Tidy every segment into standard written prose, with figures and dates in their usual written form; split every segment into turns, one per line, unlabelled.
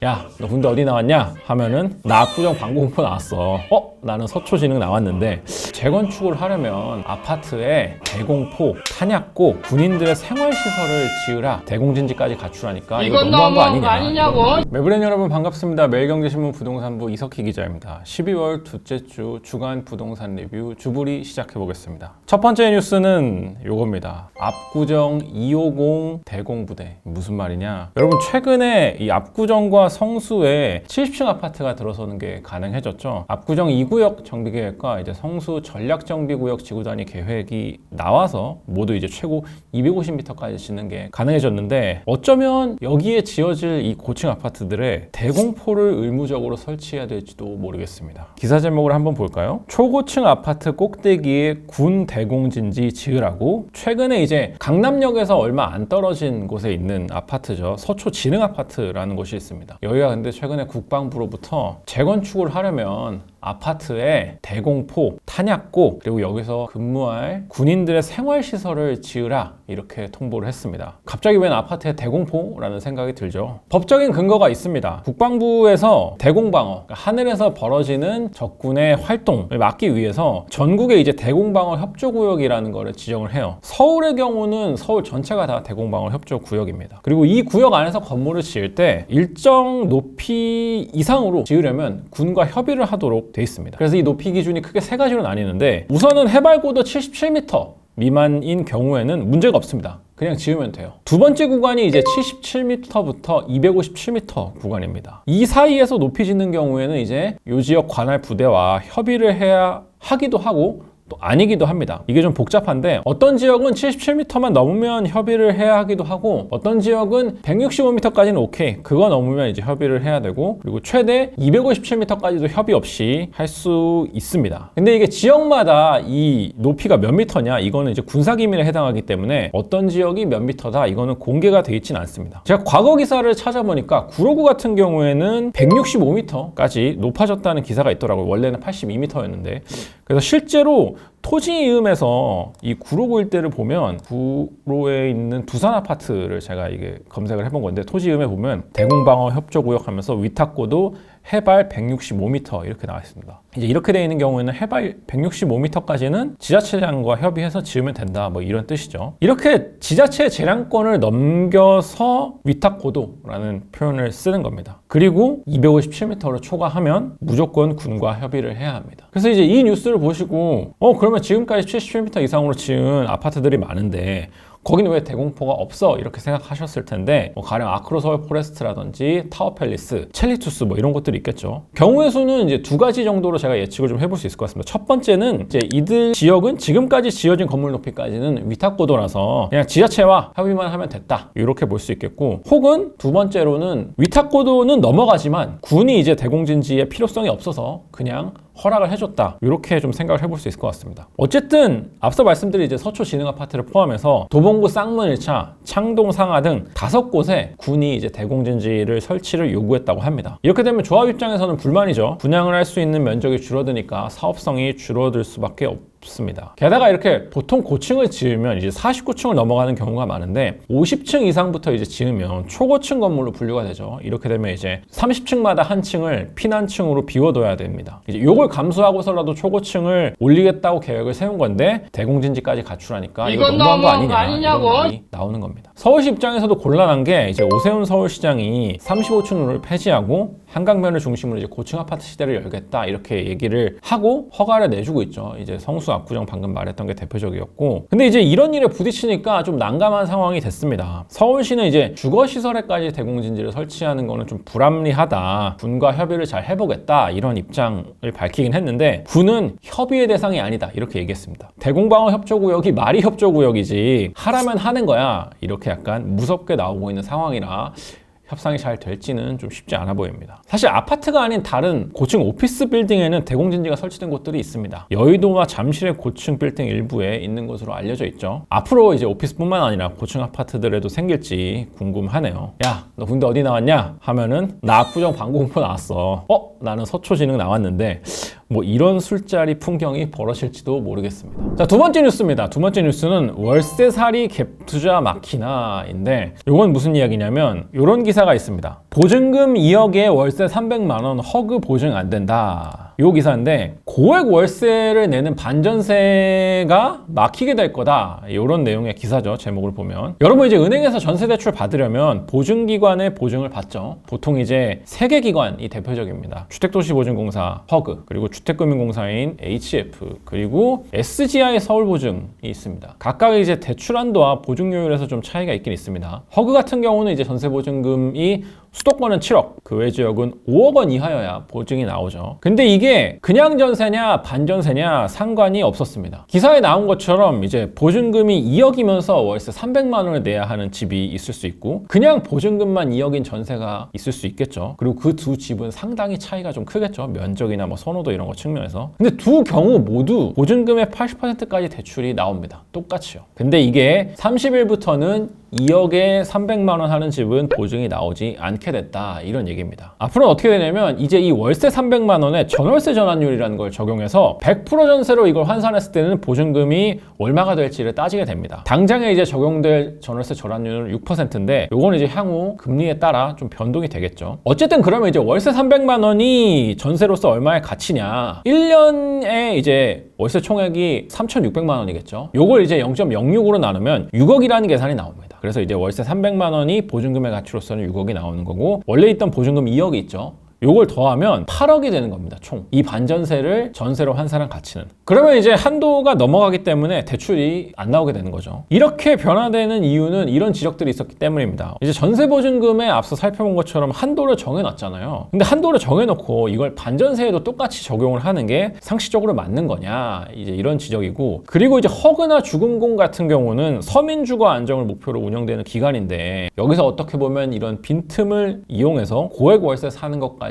야, 너 군대 어디 나왔냐? 하면은 나 압구정 방공포 나왔어. 나는 서초진흥 나왔는데 재건축을 하려면 아파트에 대공포, 탄약고, 군인들의 생활시설을 지으라 대공진지까지 갖추라니까 이거 너무한 거 아니냐?
아니냐고.
매브랜 여러분 반갑습니다. 매일경제신문 부동산부 이석희 기자입니다. 12월 둘째 주 주간 부동산 리뷰 주부리 시작해보겠습니다. 첫 번째 뉴스는 요겁니다. 압구정 250 대공부대. 무슨 말이냐? 여러분 최근에 이 압구정과 성수에 70층 아파트가 들어서는 게 가능해졌죠. 압구정 2구역 정비계획과 이제 성수 전략정비구역 지구단위 계획이 나와서 모두 이제 최고 250m까지 짓는 게 가능해졌는데 어쩌면 여기에 지어질 이 고층 아파트들의 대공포를 의무적으로 설치해야 될지도 모르겠습니다. 기사 제목을 한번 볼까요? 초고층 아파트 꼭대기에 군 대공진지 지으라고. 최근에 이제 강남역에서 얼마 안 떨어진 곳에 있는 아파트죠. 서초진흥아파트라는 곳이 있습니다. 여기가 근데 최근에 국방부로부터 재건축을 하려면 아파트에 대공포, 탄약고, 그리고 여기서 근무할 군인들의 생활시설을 지으라 이렇게 통보를 했습니다. 갑자기 웬 아파트에 대공포라는 생각이 들죠. 법적인 근거가 있습니다. 국방부에서 대공방어, 그러니까 하늘에서 벌어지는 적군의 활동을 막기 위해서 전국에 이제 대공방어 협조구역이라는 거를 지정을 해요. 서울의 경우는 서울 전체가 다 대공방어 협조구역입니다. 그리고 이 구역 안에서 건물을 지을 때 일정 높이 이상으로 지으려면 군과 협의를 하도록 돼 있습니다. 그래서 이 높이 기준이 크게 세 가지로 나뉘는데 우선은 해발고도 77m 미만인 경우에는 문제가 없습니다. 그냥 지으면 돼요. 두 번째 구간이 이제 77m부터 257m 구간입니다. 이 사이에서 높이 짓는 경우에는 이제 요 지역 관할 부대와 협의를 해야 하기도 하고 또 아니기도 합니다. 이게 좀 복잡한데 어떤 지역은 77m만 넘으면 협의를 해야 하기도 하고 어떤 지역은 165m까지는 오케이. 그거 넘으면 이제 협의를 해야 되고 그리고 최대 257m까지도 협의 없이 할 수 있습니다. 근데 이게 지역마다 이 높이가 몇 미터냐 이거는 이제 군사기밀에 해당하기 때문에 어떤 지역이 몇 미터다 이거는 공개가 되어 있지는 않습니다. 제가 과거 기사를 찾아보니까 구로구 같은 경우에는 165m까지 높아졌다는 기사가 있더라고요. 원래는 82m였는데 그래서 실제로 토지이음에서 이 구로구 일대를 보면 구로에 있는 두산 아파트를 제가 이게 검색을 해본 건데 토지이음에 보면 대공방어 협조구역 하면서 위탁고도 해발 165m 이렇게 나와 있습니다. 이제 이렇게 되어 있는 경우에는 해발 165m까지는 지자체장과 협의해서 지으면 된다 뭐 이런 뜻이죠. 이렇게 지자체 재량권을 넘겨서 위탁고도라는 표현을 쓰는 겁니다. 그리고 257m로 초과하면 무조건 군과 협의를 해야 합니다. 그래서 이제 이 뉴스를 보시고 그러면 지금까지 77m 이상으로 지은 아파트들이 많은데 거기는 왜 대공포가 없어? 이렇게 생각하셨을 텐데 가령 아크로서울 포레스트라든지 타워팰리스, 첼리투스 뭐 이런 것들이 있겠죠. 경우의 수는 이제 두 가지 정도로 제가 예측을 좀 해볼 수 있을 것 같습니다. 첫 번째는 이제 이들 지역은 지금까지 지어진 건물 높이까지는 위탁고도라서 그냥 지자체와 협의만 하면 됐다 이렇게 볼 수 있겠고 혹은 두 번째로는 위탁고도는 넘어가지만 군이 이제 대공진지의 필요성이 없어서 그냥 허락을 해줬다 이렇게 좀 생각을 해볼 수 있을 것 같습니다. 어쨌든 앞서 말씀드린 이제 서초진흥아파트를 포함해서 도봉구 쌍문 1차, 창동 상하 등 5곳에 군이 이제 대공진지를 설치를 요구했다고 합니다. 이렇게 되면 조합 입장에서는 불만이죠. 분양을 할 수 있는 면적이 줄어드니까 사업성이 줄어들 수밖에 없습니다. 게다가 이렇게 보통 고층을 지으면 이제 49층을 넘어가는 경우가 많은데 50층 이상부터 이제 지으면 초고층 건물로 분류가 되죠. 이렇게 되면 이제 30층마다 한 층을 피난층으로 비워둬야 됩니다. 이제 요걸 감수하고서라도 초고층을 올리겠다고 계획을 세운 건데 대공진지까지 갖추라니까 이거 너무한 거 아니냐 이런 말이 나오는 겁니다. 서울시 입장에서도 곤란한 게 이제 오세훈 서울시장이 35층을 폐지하고 한강변을 중심으로 이제 고층 아파트 시대를 열겠다 이렇게 얘기를 하고 허가를 내주고 있죠. 이제 성수 압구정 방금 말했던 게 대표적이었고 근데 이제 이런 일에 부딪히니까 좀 난감한 상황이 됐습니다. 서울시는 이제 주거시설에까지 대공진지를 설치하는 거는 좀 불합리하다. 군과 협의를 잘 해보겠다 이런 입장을 밝히긴 했는데 군은 협의의 대상이 아니다 이렇게 얘기했습니다. 대공방어 협조구역이 말이 협조구역이지 하라면 하는 거야 이렇게 약간 무섭게 나오고 있는 상황이라 협상이 잘 될지는 좀 쉽지 않아 보입니다. 사실 아파트가 아닌 다른 고층 오피스 빌딩에는 대공진지가 설치된 곳들이 있습니다. 여의도와 잠실의 고층 빌딩 일부에 있는 것으로 알려져 있죠. 앞으로 이제 오피스뿐만 아니라 고층 아파트들에도 생길지 궁금하네요. 야, 너 군대 어디 나왔냐? 하면은 나 압구정 방공포 나왔어. 나는 서초진흥 나왔는데 뭐 이런 술자리 풍경이 벌어질지도 모르겠습니다. 자, 두 번째 뉴스입니다. 두 번째 뉴스는 월세살이 갭투자 마키나인데 이건 무슨 이야기냐면 이런 기사가 있습니다. 보증금 2억에 월세 300만 원 허그 보증 안 된다. 요 기사인데 고액 월세를 내는 반전세가 막히게 될 거다. 이런 내용의 기사죠. 제목을 보면. 여러분 이제 은행에서 전세 대출 받으려면 보증기관의 보증을 받죠. 보통 이제 3개 기관이 대표적입니다. 주택도시보증공사 허그, 그리고 주택금융공사인 HF, 그리고 SGI 서울보증이 있습니다. 각각 이제 대출 한도와 보증료율에서 좀 차이가 있긴 있습니다. 허그 같은 경우는 이제 전세보증금이 수도권은 7억, 그 외 지역은 5억 원 이하여야 보증이 나오죠. 근데 이게 그냥 전세냐 반전세냐 상관이 없었습니다. 기사에 나온 것처럼 이제 보증금이 2억이면서 월세 300만 원을 내야 하는 집이 있을 수 있고 그냥 보증금만 2억인 전세가 있을 수 있겠죠. 그리고 그 두 집은 상당히 차이가 좀 크겠죠. 면적이나 뭐 선호도 이런 거 측면에서. 근데 두 경우 모두 보증금의 80%까지 대출이 나옵니다. 똑같이요. 근데 이게 30일부터는 2억에 300만 원 하는 집은 보증이 나오지 않게 됐다. 이런 얘기입니다. 앞으로는 어떻게 되냐면 이제 이 월세 300만 원에 전월세 전환율이라는 걸 적용해서 100% 전세로 이걸 환산했을 때는 보증금이 얼마가 될지를 따지게 됩니다. 당장에 이제 적용될 전월세 전환율은 6%인데 요거는 이제 향후 금리에 따라 좀 변동이 되겠죠. 어쨌든 그러면 이제 월세 300만 원이 전세로서 얼마의 가치냐. 1년에 이제 월세 총액이 3,600만 원이겠죠. 요걸 이제 0.06으로 나누면 6억이라는 계산이 나옵니다. 그래서 이제 월세 300만 원이 보증금의 가치로서는 6억이 나오는 거고 원래 있던 보증금 2억이 있죠. 요걸 더하면 8억이 되는 겁니다. 총. 이 반전세를 전세로 환산한 가치는. 그러면 이제 한도가 넘어가기 때문에 대출이 안 나오게 되는 거죠. 이렇게 변화되는 이유는 이런 지적들이 있었기 때문입니다. 이제 전세보증금에 앞서 살펴본 것처럼 한도를 정해놨잖아요. 근데 한도를 정해놓고 이걸 반전세에도 똑같이 적용을 하는 게 상식적으로 맞는 거냐, 이제 이런 지적이고, 그리고 이제 허그나 주금공 같은 경우는 서민주거 안정을 목표로 운영되는 기관인데 여기서 어떻게 보면 이런 빈틈을 이용해서 고액 월세 사는 것까지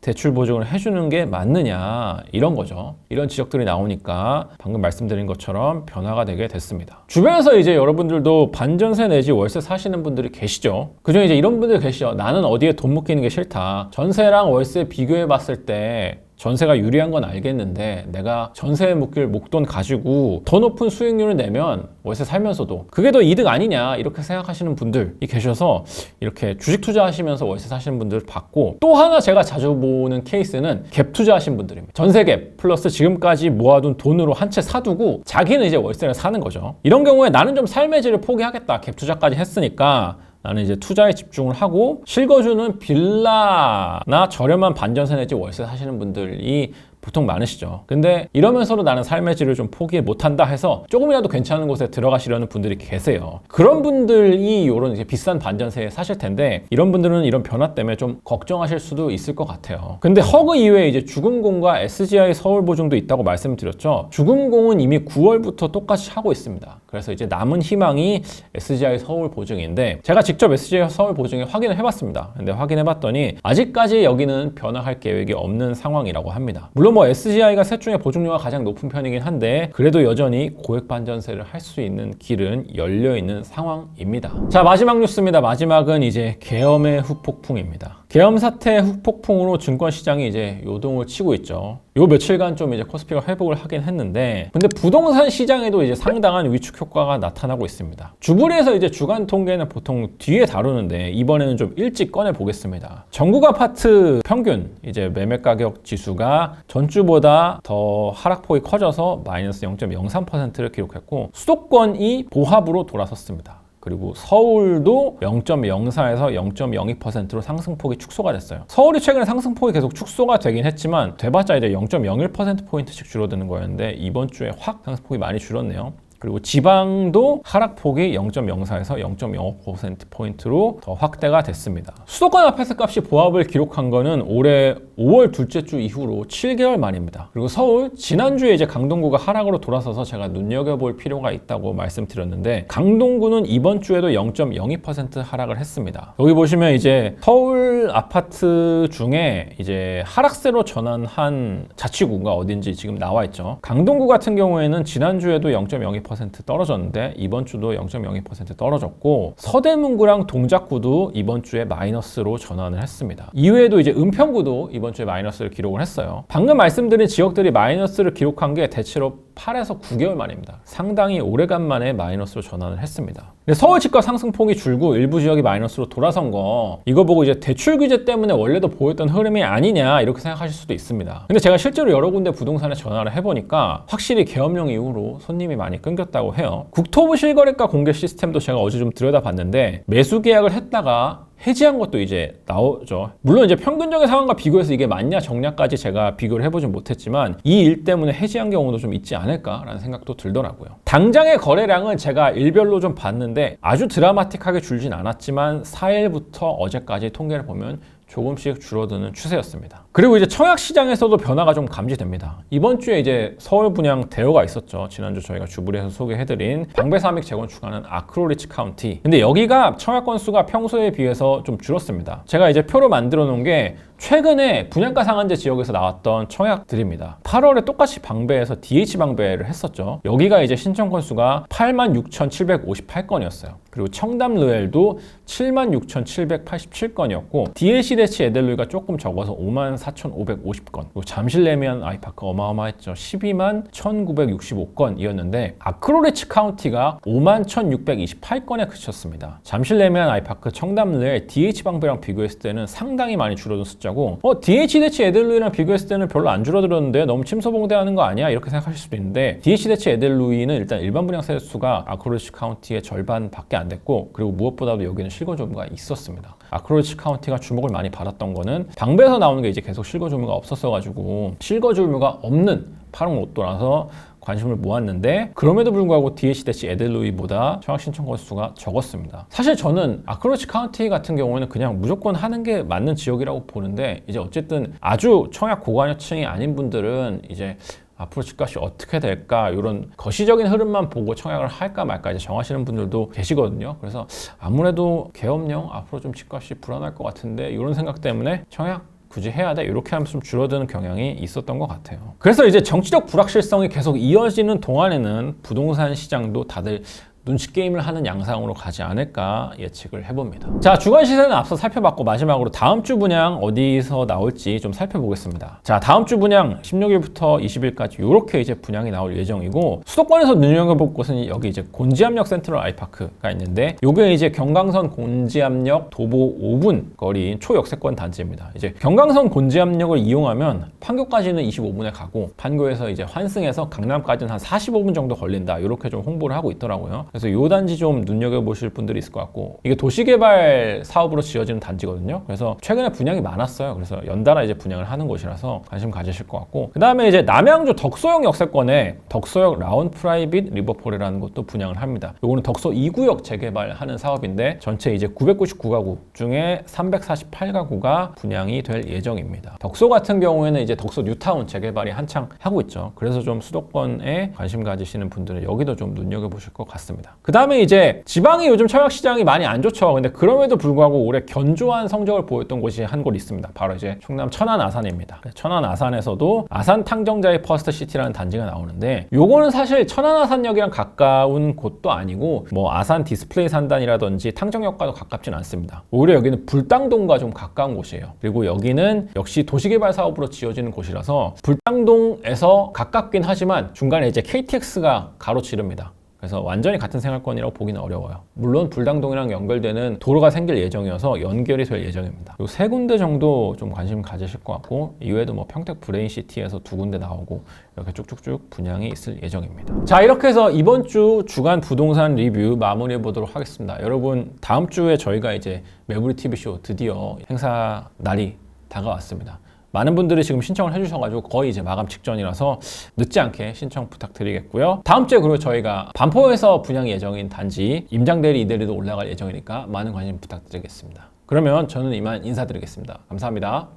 대출 보증을 해주는 게 맞느냐, 이런 거죠. 이런 지적들이 나오니까 방금 말씀드린 것처럼 변화가 되게 됐습니다. 주변에서 이제 여러분들도 반전세 내지 월세 사시는 분들이 계시죠. 그중에 이제 이런 분들 계시죠. 나는 어디에 돈 묶이는 게 싫다. 전세랑 월세 비교해 봤을 때 전세가 유리한 건 알겠는데 내가 전세에 묶일 목돈 가지고 더 높은 수익률을 내면 월세 살면서도 그게 더 이득 아니냐, 이렇게 생각하시는 분들이 계셔서 이렇게 주식 투자하시면서 월세 사시는 분들을 봤고, 또 하나 제가 자주 보는 케이스는 갭 투자하신 분들입니다. 전세 갭 플러스 지금까지 모아둔 돈으로 한 채 사두고 자기는 이제 월세를 사는 거죠. 이런 경우에 나는 좀 삶의 질을 포기하겠다, 갭 투자까지 했으니까 나는 이제 투자에 집중을 하고 실거주는 빌라나 저렴한 반전세 내지 월세 사시는 분들이 보통 많으시죠. 근데 이러면서도 나는 삶의 질을 좀 포기 못한다 해서 조금이라도 괜찮은 곳에 들어가시려는 분들이 계세요. 그런 분들이 이런 이제 비싼 반전세에 사실 텐데 이런 분들은 이런 변화 때문에 좀 걱정하실 수도 있을 것 같아요. 근데 허그 이외에 이제 주금공과 SGI 서울보증도 있다고 말씀드렸죠. 주금공은 이미 9월부터 똑같이 하고 있습니다. 그래서 이제 남은 희망이 SGI 서울보증인데 제가 직접 SGI 서울보증에 확인을 해봤습니다. 근데 확인해봤더니 아직까지 여기는 변화할 계획이 없는 상황이라고 합니다. 물론 뭐 SGI가 셋 중에 보증료가 가장 높은 편이긴 한데 그래도 여전히 고액 반전세를 할 수 있는 길은 열려있는 상황입니다. 자, 마지막 뉴스입니다. 마지막은 이제 계엄의 후폭풍입니다. 계엄 사태 후폭풍으로 증권시장이 이제 요동을 치고 있죠. 요 며칠간 좀 이제 코스피가 회복을 하긴 했는데 근데 부동산 시장에도 이제 상당한 위축 효과가 나타나고 있습니다. 주불이에서 이제 주간 통계는 보통 뒤에 다루는데 이번에는 좀 일찍 꺼내 보겠습니다. 전국 아파트 평균 이제 매매 가격 지수가 전주보다 더 하락폭이 커져서 마이너스 0.03%를 기록했고 수도권이 보합으로 돌아섰습니다. 그리고 서울도 0.04에서 0.02%로 상승폭이 축소가 됐어요. 서울이 최근에 상승폭이 계속 축소가 되긴 했지만 돼봤자 이제 0.01%포인트씩 줄어드는 거였는데 이번 주에 확 상승폭이 많이 줄었네요. 그리고 지방도 하락폭이 0.04에서 0.05%포인트로 더 확대가 됐습니다. 수도권 아파트 값이 보합을 기록한 거는 올해 5월 둘째 주 이후로 7개월 만입니다. 그리고 서울, 지난주에 이제 강동구가 하락으로 돌아서서 제가 눈여겨볼 필요가 있다고 말씀드렸는데 강동구는 이번 주에도 0.02% 하락을 했습니다. 여기 보시면 이제 서울 아파트 중에 이제 하락세로 전환한 자치구가 어딘지 지금 나와 있죠. 강동구 같은 경우에는 지난주에도 0.02% 0.02% 떨어졌는데 이번 주도 0.02% 떨어졌고 서대문구랑 동작구도 이번 주에 마이너스로 전환을 했습니다. 이외에도 이제 은평구도 이번 주에 마이너스를 기록을 했어요. 방금 말씀드린 지역들이 마이너스를 기록한 게 대체로 8에서 9개월 만입니다. 상당히 오래간만에 마이너스로 전환을 했습니다. 서울 집값 상승폭이 줄고 일부 지역이 마이너스로 돌아선 거 이거 보고 이제 대출 규제 때문에 원래도 보였던 흐름이 아니냐 이렇게 생각하실 수도 있습니다. 근데 제가 실제로 여러 군데 부동산에 전화를 해보니까 확실히 계엄령 이후로 손님이 많이 끊겼다고 해요. 국토부 실거래가 공개 시스템도 제가 어제 좀 들여다봤는데 매수 계약을 했다가 해지한 것도 이제 나오죠. 물론 이제 평균적인 상황과 비교해서 이게 맞냐 적냐까지 제가 비교를 해보진 못했지만 이 일 때문에 해지한 경우도 좀 있지 않을까라는 생각도 들더라고요. 당장의 거래량은 제가 일별로 좀 봤는데 아주 드라마틱하게 줄진 않았지만 4일부터 어제까지 통계를 보면 조금씩 줄어드는 추세였습니다. 그리고 이제 청약 시장에서도 변화가 좀 감지됩니다. 이번 주에 이제 서울 분양 대여가 있었죠. 지난주 저희가 주불에서 소개해드린 방배 삼익 재건축하는 아크로리치 카운티. 근데 여기가 청약 건수가 평소에 비해서 좀 줄었습니다. 제가 이제 표로 만들어 놓은 게 최근에 분양가 상한제 지역에서 나왔던 청약들입니다. 8월에 똑같이 방배에서 DH 방배를 했었죠. 여기가 이제 신청 건수가 86,758건이었어요. 그리고 청담 르엘도 76,787건이었고 DLC 에델루이가 조금 적어서 54,550건. 그리고 잠실 레미안 아이파크 어마어마했죠. 121,965건이었는데 아크로리치 카운티가 51,628건에 그쳤습니다. 잠실 레미안 아이파크, 청담 르엘, DH 방배랑 비교했을 때는 상당히 많이 줄어든 숫자고 DH 에델루이랑 비교했을 때는 별로 안 줄어들었는데 너무 침소봉대하는 거 아니야? 이렇게 생각하실 수도 있는데 DH 에델루이는 일단 일반 분양 세대 수가 아크로리치 카운티의 절반밖에 안 됐고 그리고 무엇보다도 여기는 실거주무가 있었습니다. 아크로리치 카운티가 주목을 많이 받았던 거는 방배에서 나오는 게 이제 계속 실거주무가 없었어가지고 실거주무가 없는 8억 로또라서 관심을 모았는데 그럼에도 불구하고 DH 에델루이보다 청약 신청 건수가 적었습니다. 사실 저는 아크로리치 카운티 같은 경우에는 그냥 무조건 하는 게 맞는 지역이라고 보는데 이제 어쨌든 아주 청약 고관여층이 아닌 분들은 이제 앞으로 집값이 어떻게 될까 이런 거시적인 흐름만 보고 청약을 할까 말까 이제 정하시는 분들도 계시거든요. 그래서 아무래도 계엄령 앞으로 좀 집값이 불안할 것 같은데 이런 생각 때문에 청약 굳이 해야 돼? 이렇게 하면 좀 줄어드는 경향이 있었던 것 같아요. 그래서 이제 정치적 불확실성이 계속 이어지는 동안에는 부동산 시장도 다들 눈치 게임을 하는 양상으로 가지 않을까 예측을 해봅니다. 자, 주간 시세는 앞서 살펴봤고 마지막으로 다음 주 분양 어디서 나올지 좀 살펴보겠습니다. 자, 다음 주 분양 16일부터 20일까지 이렇게 이제 분양이 나올 예정이고 수도권에서 눈여겨볼 곳은 여기 이제 곤지암역 센트럴 아이파크가 있는데 요게 이제 경강선 곤지암역 도보 5분 거리인 초역세권 단지입니다. 이제 경강선 곤지암역을 이용하면 판교까지는 25분에 가고 판교에서 이제 환승해서 강남까지는 한 45분 정도 걸린다 이렇게 좀 홍보를 하고 있더라고요. 그래서 이 단지 좀 눈여겨보실 분들이 있을 것 같고 이게 도시개발 사업으로 지어지는 단지거든요. 그래서 최근에 분양이 많았어요. 그래서 연달아 이제 분양을 하는 곳이라서 관심 가지실 것 같고 그 다음에 이제 남양주 덕소역 역세권에 덕소역 라운 프라이빗 리버폴이라는 곳도 분양을 합니다. 요거는 덕소 2구역 재개발하는 사업인데 전체 이제 999가구 중에 348가구가 분양이 될 예정입니다. 덕소 같은 경우에는 이제 덕소 뉴타운 재개발이 한창 하고 있죠. 그래서 좀 수도권에 관심 가지시는 분들은 여기도 좀 눈여겨보실 것 같습니다. 그 다음에 이제 지방이 요즘 청약 시장이 많이 안 좋죠. 근데 그럼에도 불구하고 올해 견조한 성적을 보였던 곳이 한 곳 있습니다. 바로 이제 충남 천안 아산입니다. 천안 아산에서도 아산 탕정자의 퍼스트 시티라는 단지가 나오는데 요거는 사실 천안 아산역이랑 가까운 곳도 아니고 뭐 아산 디스플레이 산단이라든지 탕정역과도 가깝진 않습니다. 오히려 여기는 불당동과 좀 가까운 곳이에요. 그리고 여기는 역시 도시개발 사업으로 지어지는 곳이라서 불당동에서 가깝긴 하지만 중간에 이제 KTX가 가로지릅니다. 그래서 완전히 같은 생활권이라고 보기는 어려워요. 물론 불당동이랑 연결되는 도로가 생길 예정이어서 연결이 될 예정입니다. 요 세 군데 정도 좀 관심 가지실 것 같고 이외에도 뭐 평택 브레인시티에서 2군데 나오고 이렇게 쭉쭉쭉 분양이 있을 예정입니다. 자, 이렇게 해서 이번 주 주간 부동산 리뷰 마무리해 보도록 하겠습니다. 여러분 다음 주에 저희가 이제 매부리 TV쇼 드디어 행사 날이 다가왔습니다. 많은 분들이 지금 신청을 해주셔가지고 거의 이제 마감 직전이라서 늦지 않게 신청 부탁드리겠고요. 다음 주에 그리고 저희가 반포에서 분양 예정인 단지 임장대리 이대리도 올라갈 예정이니까 많은 관심 부탁드리겠습니다. 그러면 저는 이만 인사드리겠습니다. 감사합니다.